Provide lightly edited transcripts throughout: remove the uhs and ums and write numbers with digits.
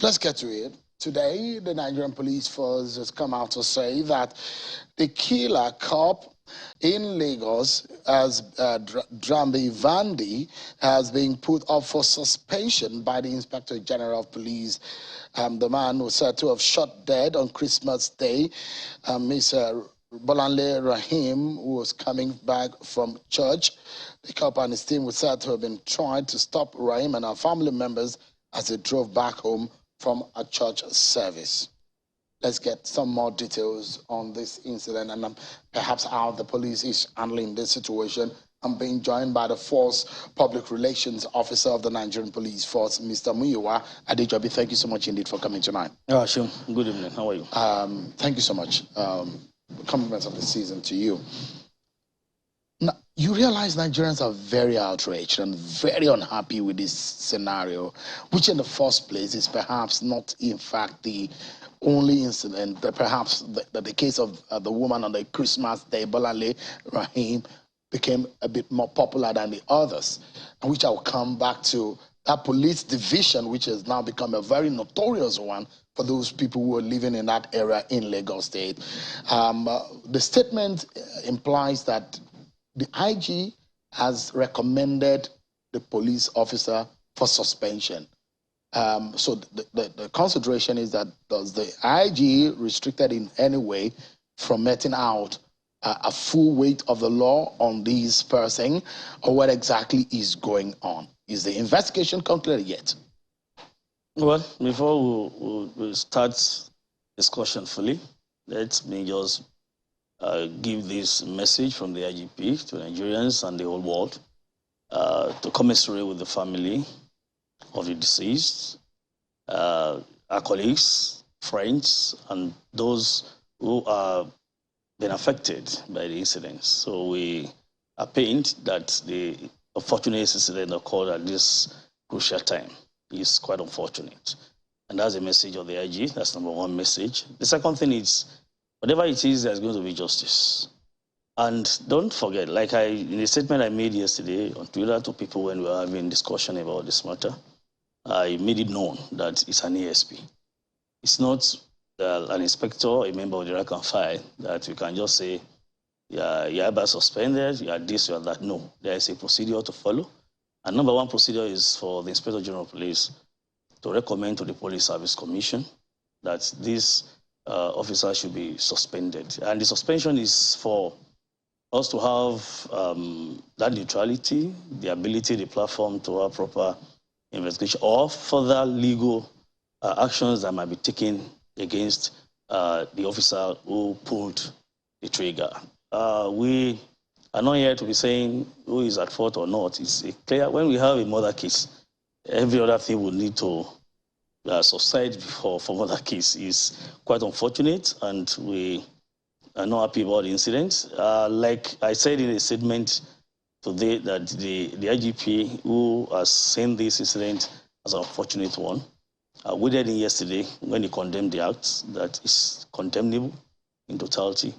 Let's get to it. Today, the Nigerian police force has come out to say that the killer cop in Lagos, as Drambi Vandi, has been put up for suspension by the Inspector General of Police. The man was said to have shot dead on Christmas Day. Mr. Bolanle Raheem, who was coming back from church. The cop and his team were said to have been trying to stop Raheem and our family members as they drove back home from a church service. Let's get some more details on this incident and perhaps how the police is handling this situation. I'm being joined by the Force Public Relations Officer of the Nigerian Police Force, Mr. Muyiwa Adejobi. Thank you so much indeed for coming tonight. Oh, sure. Good evening. How are you? Thank you so much. Compliments of the season to you. Now, you realize Nigerians are very outraged and very unhappy with this scenario, which in the first place is perhaps not, in fact, the only incident, that perhaps the case of the woman on the Christmas Day, Bolanle Raheem, became a bit more popular than the others, and which I'll come back to. That police division, which has now become a very notorious one for those people who are living in that area in Lagos State. The statement implies that the IG has recommended the police officer for suspension. So the consideration is that does the IG restricted in any way from meting out a full weight of the law on this person, or what exactly is going on? Is the investigation concluded yet? Well, before we start discussion fully, let me just give this message from the IGP to Nigerians and the whole world to commiserate with the family of the deceased, our colleagues, friends, and those who are been affected by the incidents. So we are pained that the unfortunate incident occurred at this crucial time. It's quite unfortunate. And that's the message of the IG. That's number one message. The second thing is, whatever it is, there's going to be justice. And don't forget, like in the statement I made yesterday on Twitter to people when we were having discussion about this matter, I made it known that it's an ASP. It's not an inspector, a member of the rank and file, that you can just say, yeah, you're either suspended, you are this, you are that. No, there is a procedure to follow. And number one procedure is for the Inspector General of Police to recommend to the Police Service Commission that this officer should be suspended. And the suspension is for us to have that neutrality, the ability, the platform to have proper investigation or further legal actions that might be taken against the officer who pulled the trigger. We are not here to be saying who is at fault or not. It's clear when we have a murder case, every other thing will need to subside for murder case. Is quite unfortunate, and we are not happy about the incident. Like I said in a statement today, that the IGP who has seen this incident as an unfortunate one, we did in yesterday when he condemned the act that is condemnable in totality.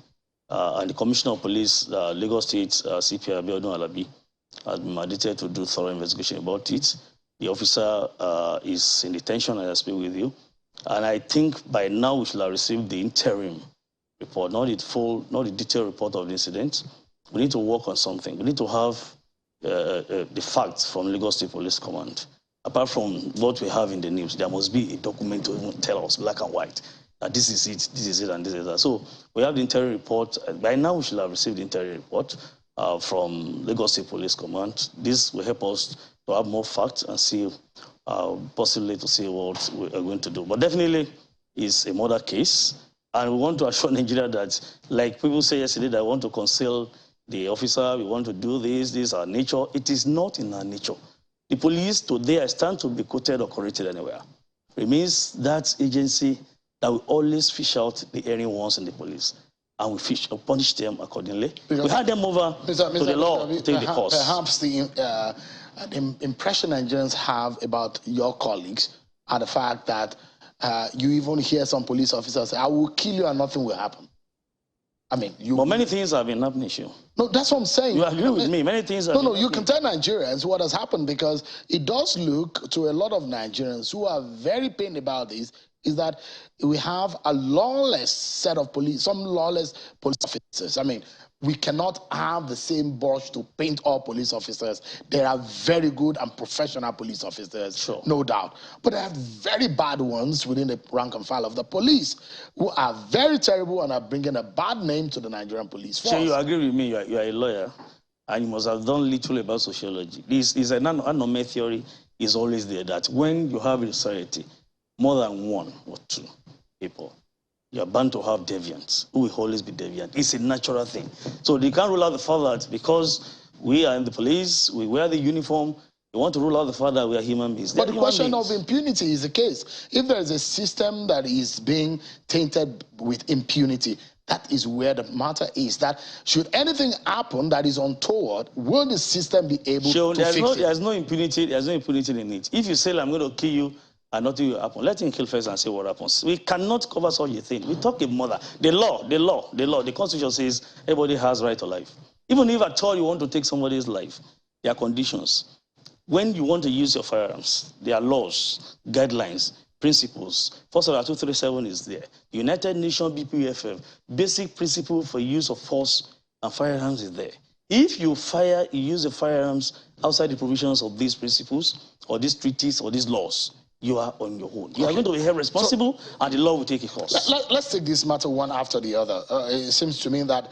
And the Commissioner of Police, Lagos State, CP Abiodun Alabi, has been mandated to do thorough investigation about it. The officer is in detention, as I speak with you. And I think by now we should have received the interim report, not the detailed report of the incident. We need to work on something. We need to have the facts from Lagos State Police Command. Apart from what we have in the news, there must be a document to even tell us, black and white, that this is it, and this is that. So we have the interim report. By now, we should have received the interim report from Lagos State Police Command. This will help us to have more facts and see, possibly to see what we are going to do. But definitely, it's a murder case. And we want to assure Nigeria that, like people say yesterday, that we want to conceal the officer, we want to do this is our nature. It is not in our nature. The police today are stand to be quoted or corrected anywhere. It means that agency that will always fish out the erring ones in the police, and we fish or punish them accordingly. We hand them over to the law to take the course. Perhaps the impression Nigerians have about your colleagues are the fact that you even hear some police officers say, "I will kill you and nothing will happen." I mean, But many things have been happening, Shu. No, that's what I'm saying. You agree with me? Many things have been No, you can happening. tell Nigerians what has happened, because it does look to a lot of Nigerians who are very pained about this, is that we have a lawless set of police, some lawless police officers. I mean, we cannot have the same brush to paint all police officers. There are very good and professional police officers, Sure. no doubt. But there are very bad ones within the rank and file of the police who are very terrible and are bringing a bad name to the Nigerian police force. Sure, you agree with me? You are a lawyer, and you must have done little about sociology. This is an anomaly theory is always there, that when you have a society, more than one or two people, you're bound to have deviants who will always be deviant. It's a natural thing. So they can't rule out the fact that because we are in the police, we wear the uniform, you want to rule out the fact that we are human beings. But the question of impunity is the case. If there is a system that is being tainted with impunity, that is where the matter is. That should anything happen that is untoward, will the system be able to fix it? There's no impunity in it. If you say, I'm going to kill you, and nothing will happen, let him kill first and see what happens. We cannot cover such a thing. We talk about murder. The law, the Constitution says everybody has right to life. Even if at all you want to take somebody's life, there are conditions. When you want to use your firearms, there are laws, guidelines, principles. First of all, 237 is there. United Nations BPFF, basic principle for use of force and firearms is there. If you use the firearms outside the provisions of these principles or these treaties or these laws, you are on your own. You are going to be held responsible, and the law will take a course. Let's take this matter one after the other. It seems to me that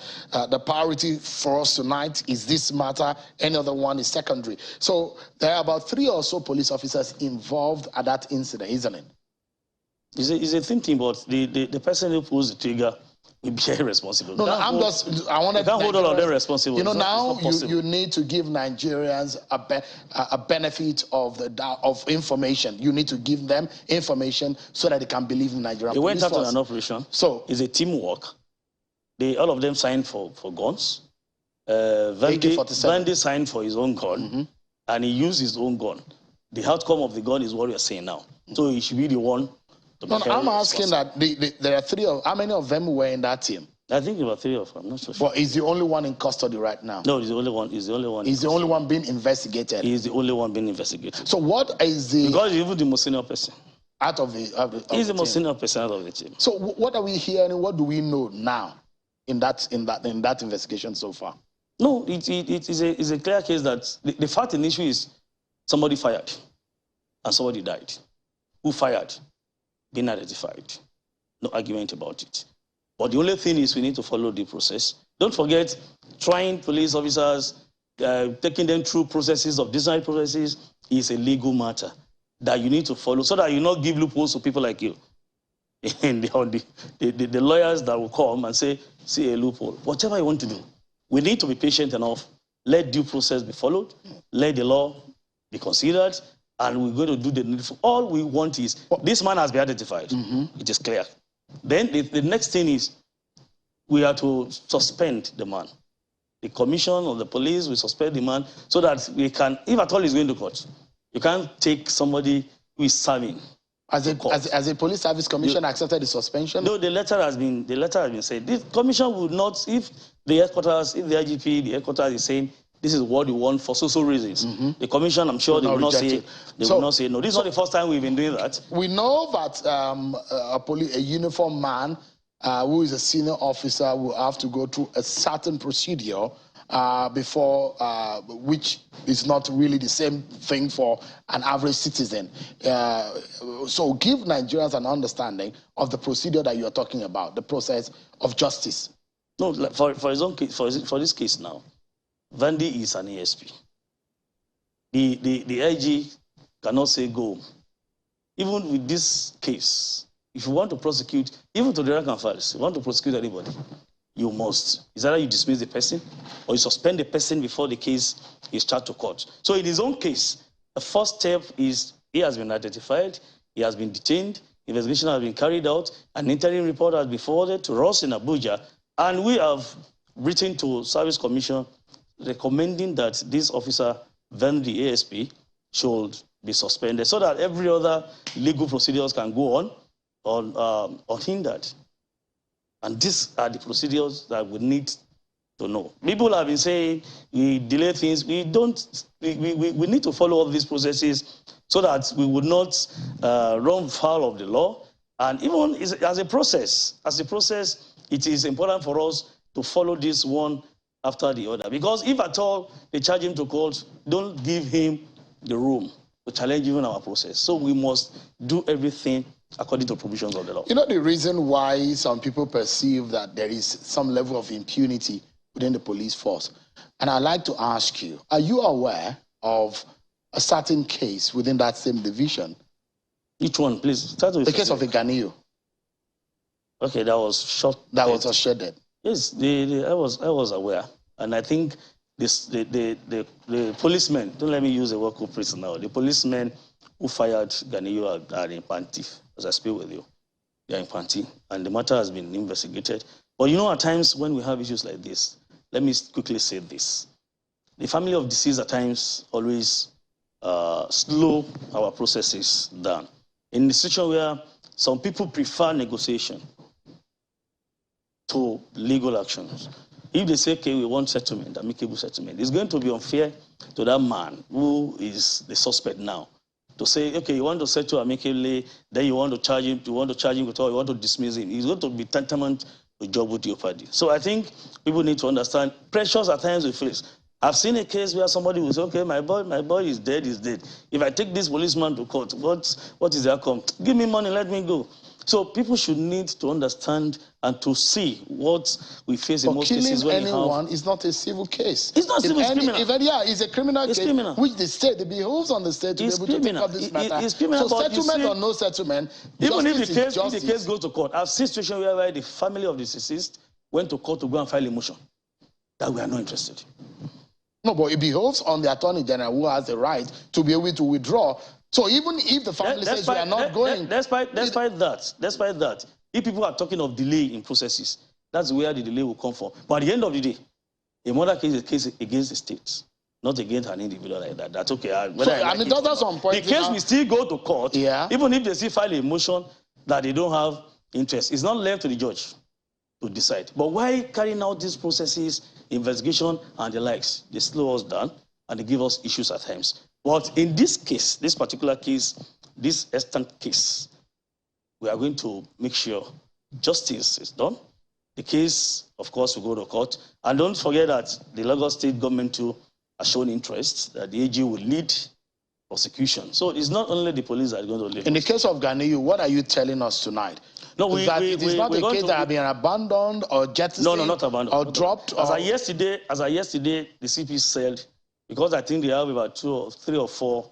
the priority for us tonight is this matter. Any other one is secondary. So there are about 3 or so police officers involved at that incident, isn't it? It's a thinking, but the person who pulls the trigger will be responsible. No, I want to hold all of them responsible. You know, now you need to give Nigerians a benefit of information. You need to give them information so that they can believe in Nigerian police force. They went out on an operation. So it's a teamwork. All of them signed for guns. AK-47. Vandy signed for his own gun, and he used his own gun. The outcome of the gun is what we are saying now. So he should be the one. No, I'm asking that there are 3 of, how many of them were in that team? I think there were 3 of them. I'm not so sure. But he's the only one in custody right now. No, he's the only one. He's the only one. He's the only one being investigated. He's the only one being investigated. So what is the? Because he's even the most senior person. Out of the he's the most senior person out of the team. So what are we hearing? What do we know now in that investigation so far? No, it is a clear case that the fact in the issue is somebody fired and somebody died. Who fired? Been identified. No argument about it. But the only thing is we need to follow the process. Don't forget, trying police officers, taking them through processes of disciplinary processes is a legal matter that you need to follow so that you not give loopholes to people like you. And the lawyers that will come and say, see a loophole. Whatever you want to do, we need to be patient enough. Let due process be followed. Let the law be considered. And we're going to do the needful. All we want is, this man has been identified. It is clear. Then the next thing is, we have to suspend the man. The commission of the police will suspend the man so that we can, if at all he's going to court, you can't take somebody who is serving. As a police service commission accepted the suspension? No, the letter has been said. This commission would not, if the headquarters, if the IGP, the headquarters is saying, this is what you want for social reasons. The commission, I'm sure they will not say, will not say no. This is not the first time we've been doing that. We know that a uniformed man who is a senior officer will have to go through a certain procedure before, which is not really the same thing for an average citizen. So give Nigerians an understanding of the procedure that you are talking about, the process of justice. No, for his own case, for this case now, Vandy is an ASP. The IG cannot say go. Even with this case, if you want to prosecute, even to the rank and files, you want to prosecute anybody, you must. It's either you dismiss the person or you suspend the person before the case is charged to court. So in his own case, the first step is he has been identified, he has been detained, investigation has been carried out, an interim report has been forwarded to us in Abuja, and we have written to Service Commission recommending that this officer, then the ASP, should be suspended so that every other legal procedures can go on unhindered. And these are the procedures that we need to know. People have been saying we delay things. We don't. We need to follow all these processes so that we would not run foul of the law. And even as a process, it is important for us to follow this one after the other. Because if at all they charge him to court, don't give him the room to challenge even our process. So we must do everything according to provisions of the law. You know the reason why some people perceive that there is some level of impunity within the police force? And I'd like to ask you, are you aware of a certain case within that same division? Which one, please? Start with the case of Iganiyu. Okay, that was shot. That was a shot dead. Yes, I was aware, and I think the policemen. Don't let me use the word culprits now. The policemen who fired Iganiyu are in Impunity, as I speak with you. They are in Impunity, and the matter has been investigated. But you know, at times when we have issues like this, let me quickly say this: the family of deceased at times always slow our processes down. In the situation where some people prefer negotiation to legal actions, if they say, okay, we want settlement, amicable settlement, it's going to be unfair to that man who is the suspect now to say, okay, you want to settle amicably, then you want to charge him, with all, you want to dismiss him. It's going to be tantamount to job with your party. So I think people need to understand pressures at times we face. I've seen a case where somebody will say, okay, my boy is dead, he's dead. If I take this policeman to court, what is the outcome? Give me money, let me go. So people should need to understand and to see what we face in most cases when anyone is not a civil case. It's not civil, it's criminal. It's a criminal case, criminal. Which the state, it behoves on the state to be able to take up this matter. It's criminal, so settlement or no settlement, even if the case goes to court, I've seen situations whereby the family of the deceased went to court to go and file a motion that we are not interested. No, but it behoves on the Attorney General, who has the right to be able to withdraw. So even if the family says we are not going... Despite that, if people are talking of delay in processes, that's where the delay will come from. But at the end of the day, a murder case is a case against the state, not against an individual like that. That's okay. And it does at some point... The case will still go to court, even if they still file a motion that they don't have interest. It's not left to the judge to decide. But why carrying out these processes, investigation and the likes? They slow us down and they give us issues at times. But in this case, this particular case, this extant case, we are going to make sure justice is done. The case, of course, will go to court. And don't forget that the Lagos state government too has shown interest that the AG will lead prosecution. So it's not only the police that are going to lead. In the case of Iganiyu, what are you telling us tonight? No, it is not a case that have been abandoned or jettisoned. No, not abandoned. Or dropped. As of yesterday, the CP said, because I think they have about 3 or 4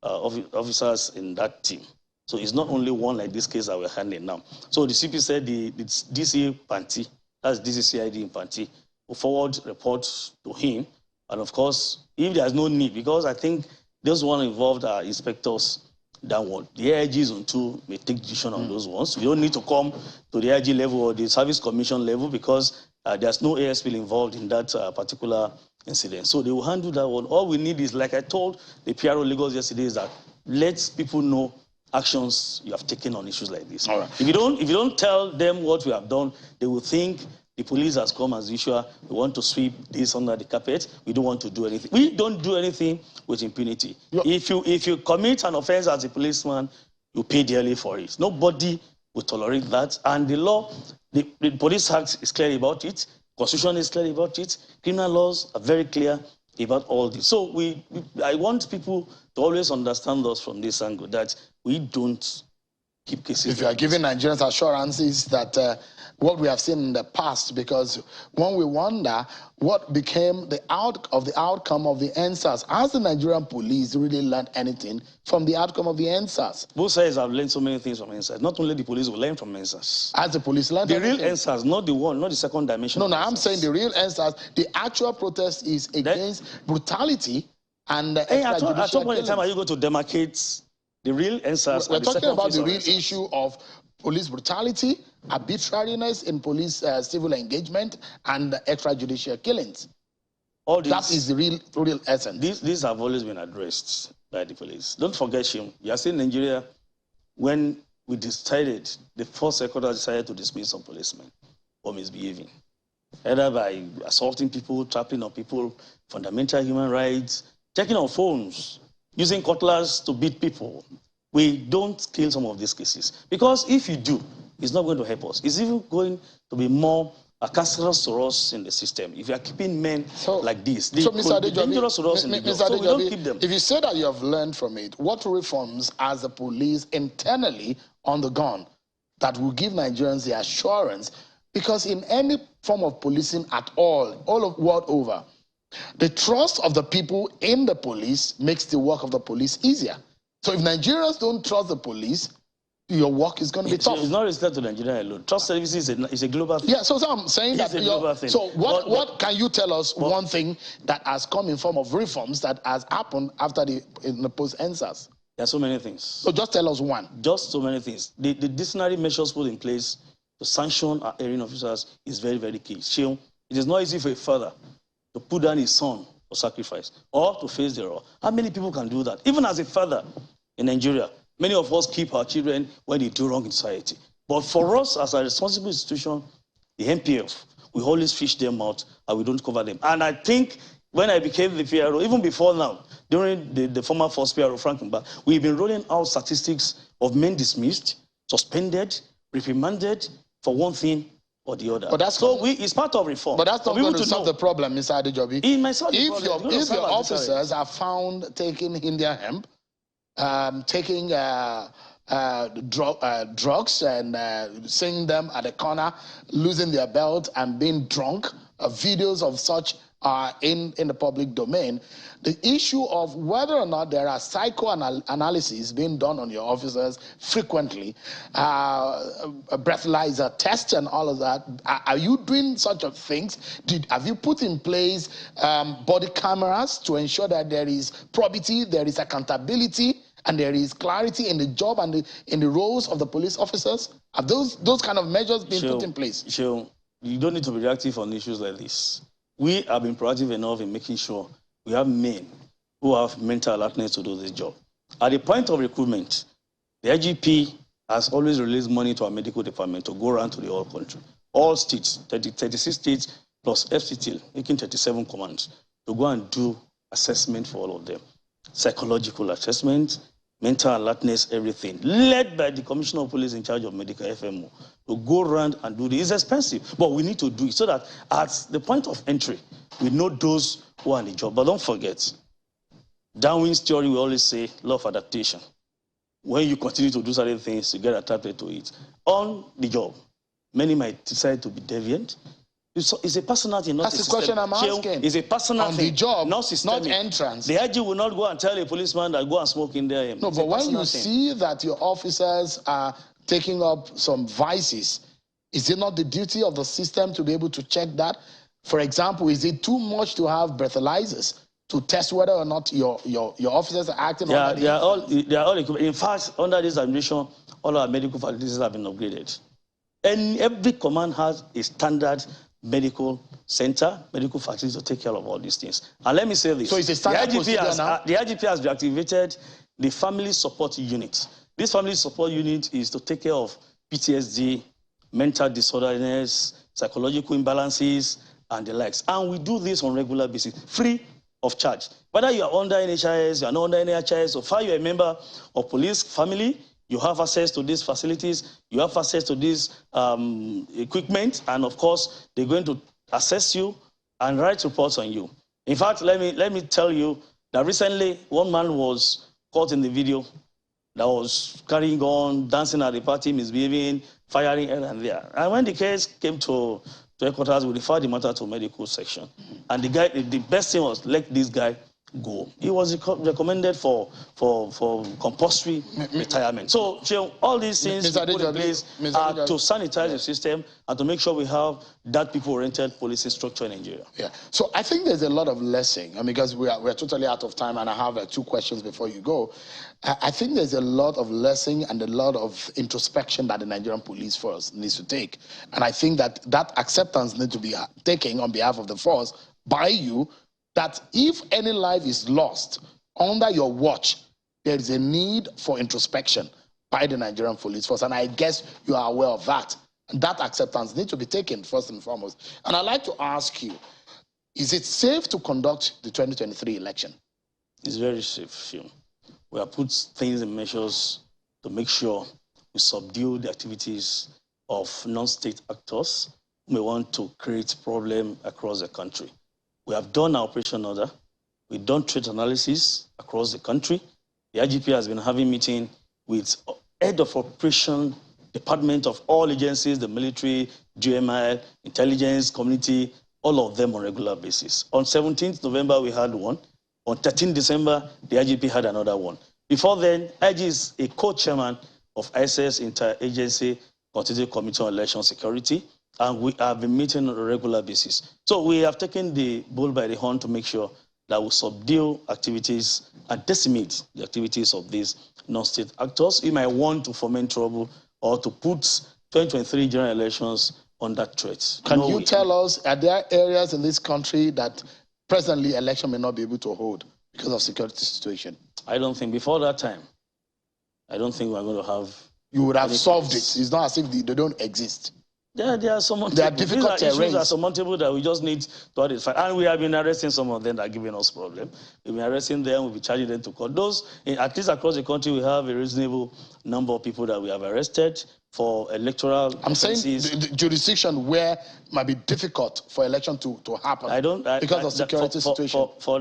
officers in that team. So it's not only one like this case that we're handling now. So the CP said the DC Panti, that's DCCID in Panti, will forward reports to him. And of course, if there's no need, because I think those one involved are inspectors downward. The AIG Zone 2 may take decision on those ones. We don't need to come to the AIG level or the Service Commission level because there's no ASP involved in that particular incident. So they will handle that one. All we need is, like I told the PRO Lagos yesterday, is that let people know actions you have taken on issues like this. All right. If you don't tell them what we have done, they will think the police has come as usual. We want to sweep this under the carpet. We don't want to do anything. We don't do anything with impunity. Yep. If you commit an offense as a policeman, you pay dearly for it. Nobody will tolerate that. And the law, the Police Act is clear about it. Constitution is clear about it. Criminal laws are very clear about all this. So I want people to always understand us from this angle, that we don't keep cases. If you are giving Nigerians assurances that what we have seen in the past, because when we wonder what became the outcome of the ENDSARS, has the Nigerian police really learned anything from the outcome of the ENDSARS? Both sides have learned so many things from ENDSARS. Not only the police will learn from ENDSARS. Has the police learned the real ENDSARS, not the second dimension. No, I'm saying the real ENDSARS. The actual protest is against brutality and at what point in time are you going to demarcate the real ENDSARS? We're talking about the real issue of police brutality, arbitrariness in police civil engagement, and extrajudicial killings. All this, that is the real essence. These have always been addressed by the police. Don't forget, Shim, you are saying Nigeria, when we decided, the first secretary decided to dismiss some policemen. or misbehaving, either by assaulting people, trampling on people, fundamental human rights, checking on phones, using cutlass to beat people. We don't kill some of these cases. Because if you do, it's not going to help us. It's even going to be more cancerous to us in the system. If you are keeping men like this, they could be dangerous to us in the job. So we don't keep them. If you say that you have learned from it, what reforms as the police internally on the ground that will give Nigerians the assurance? Because in any form of policing at all of world over, the trust of the people in the police makes the work of the police easier. So if Nigerians don't trust the police, your work is going to be tough. It's not restricted to Nigeria alone. Trust services is a global thing. Yeah, so I'm saying it's that. A global thing. So what can you tell us one thing that has come in form of reforms that has happened after the post-ENDSARS? There are so many things. So just tell us one. Just so many things. The disciplinary measures put in place to sanction our erring officers is very, very key. It is not easy for a father to put down his son for sacrifice or to face the law. How many people can do that? Even as a father in Nigeria, many of us keep our children when they do wrong in society. But for us, as a responsible institution, the MPF, we always fish them out and we don't cover them. And I think when I became the PRO, even before now, during the former first PRO, Frank Mba, we've been rolling out statistics of men dismissed, suspended, reprimanded for one thing or the other. But that's it's part of reform. But that's not going to solve the problem, Mr. Adejobi. It might solve the problem. If your officers are found taking India hemp, taking drugs and seeing them at the corner, losing their belt and being drunk, videos of such are in the public domain. The issue of whether or not there are psychoanalyses being done on your officers frequently, breathalyzer tests and all of that, are you doing such things? Have you put in place body cameras to ensure that there is probity, there is accountability, and there is clarity in the job and in the roles of the police officers? Have those kind of measures been put in place? Sure. You don't need to be reactive on issues like this. We have been proactive enough in making sure we have men who have mental alertness to do this job. At the point of recruitment, the IGP has always released money to our medical department to go around to the whole country. All states, 36 states plus FCT, making 37 commands, to go and do assessment for all of them. Psychological assessment, mental alertness, everything, led by the Commissioner of Police in charge of medical FMO, to go around and do this. It's expensive, but we need to do it so that at the point of entry, we know those who are in the job. But don't forget, Darwin's theory, we always say, law of adaptation. When you continue to do certain things, you get adapted to it. On the job, many might decide to be deviant. It's a personal thing, not That's the question I'm asking. It's a personal thing. On the job, not systemic. Not entrance. The IG will not go and tell a policeman that go and smoke in there. No, but when you see that your officers are taking up some vices, is it not the duty of the system to be able to check that? For example, is it too much to have breathalyzers to test whether or not your officers are acting on they are all equipped. In fact, under this administration, all our medical facilities have been upgraded. And every command has a standard medical center, medical facilities to take care of all these things. And let me say this. So it's a standard procedure now? The IGP has reactivated the family support unit. This family support unit is to take care of PTSD, mental disorders, psychological imbalances, and the likes. And we do this on a regular basis, free of charge. Whether you are under NHIS, you are not under NHIS, so far you're a member of police family, you have access to these facilities, you have access to this equipment, and of course, they're going to assess you and write reports on you. In fact, let me tell you that recently, one man was caught in the video that was carrying on, dancing at the party, misbehaving, firing here and there. And when the case came to headquarters, we referred the matter to medical section. And the best thing was, let this guy go. He was recommended for compulsory retirement. So, all these things we put in place are to sanitize the system and to make sure we have that people-oriented policing structure in Nigeria. Yeah. So I think there's a lot of lesson. I mean, because we're totally out of time, and I have 2 questions before you go. I think there's a lot of lesson and a lot of introspection that the Nigerian police force needs to take. And I think that acceptance needs to be taken on behalf of the force by you, that if any life is lost under your watch, there is a need for introspection by the Nigerian police force. And I guess you are aware of that. And that acceptance needs to be taken first and foremost. And I'd like to ask you, is it safe to conduct the 2023 election? It's very safe, Seun. We have put things and measures to make sure we subdue the activities of non-state actors who may want to create problem across the country. We have done our operation order. We've done threat analysis across the country. The IGP has been having meeting with head of operation department of all agencies, the military, GMI, intelligence, community, all of them on a regular basis. On 17th November, we had one. On 13th December, the IGP had another one. Before then, IG is a co-chairman of ISS Interagency Constitutive Committee on Election Security, and we have been meeting on a regular basis. So we have taken the bull by the horn to make sure that we subdue activities and decimate the activities of these non-state actors who might want to foment trouble or to put 2023 general elections under threat. Can you tell us, are there areas in this country that presently election may not be able to hold because of security situation? I don't think before that time, I don't think we're going to have... You would have solved it. It's not as if they don't exist. There are some difficult issues that are surmountable that we just need to identify. And we have been arresting some of them that are giving us problems. We've been arresting them, we've been charging them to court. Those, at least across the country, we have a reasonable number of people that we have arrested for electoral offenses. Saying the jurisdiction where it might be difficult for election to happen because of security situation. For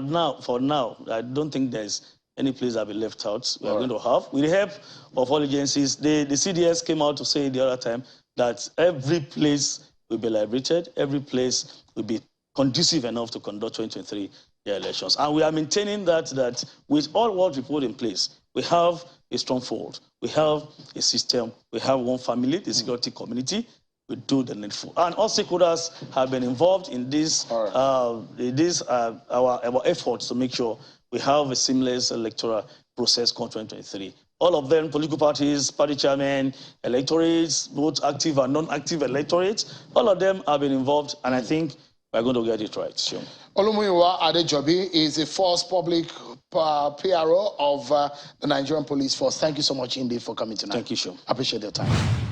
now, I don't think there's any place that will be left out. We are going to have, with the help of all agencies, the CDS came out to say the other time that every place will be liberated, every place will be conducive enough to conduct 2023 elections. And we are maintaining that with all what we put in place, we have a strong fold, we have a system, we have one family, the security community, we do the needful. And all stakeholders have been involved in this, our efforts to make sure we have a seamless electoral process come 2023. All of them, political parties, party chairmen, electorates, both active and non-active electorates, all of them have been involved, and I think we're going to get it right. Sure. Olumuyiwa Adejobi is a force public PRO of the Nigerian Police Force. Thank you so much indeed for coming tonight. Thank you, Sean. I appreciate your time.